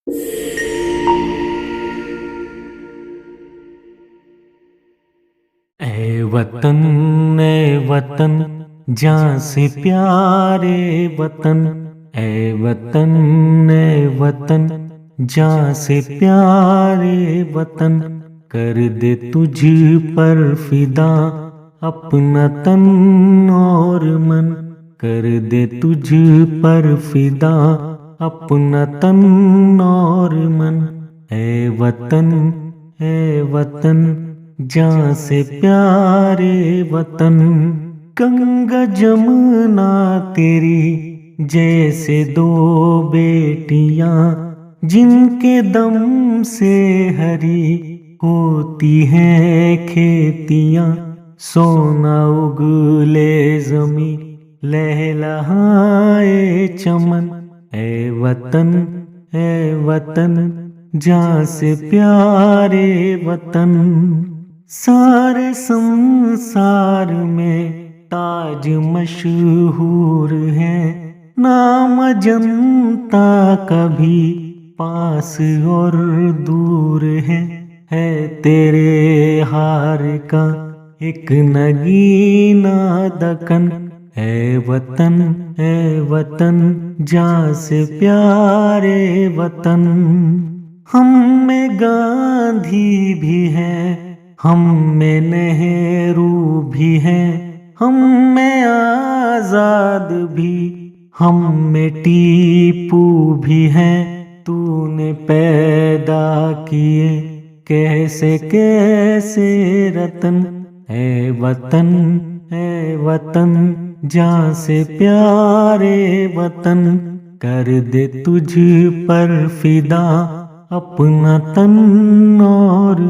ए वतन जान से प्यारे वतन। ए वतन जान से प्यारे वतन। कर दे तुझ पर फिदा अपना तन और मन। कर दे तुझ पर फिदा अपना तन और मन। ए वतन जान से प्यारे वतन। गंगा जमुना तेरी जैसे दो बेटियां, जिनके दम से हरी होती हैं खेतियां। सोना उगले जमी लहलहाए चमन। ए वतन जान से प्यारे वतन। सारे संसार में ताज मशहूर है, नाम जनता कभी पास और दूर है। तेरे हार का एक नगीना दकन। ए वतन जान से प्यारे वतन। हम में गांधी भी है, हम में नेहरू भी है, हम में आजाद भी, हम में टीपू भी है। तूने पैदा किए कैसे कैसे रतन। ए वतन जान से प्यारे वतन। कर दे तुझ पर फिदा अपना तन और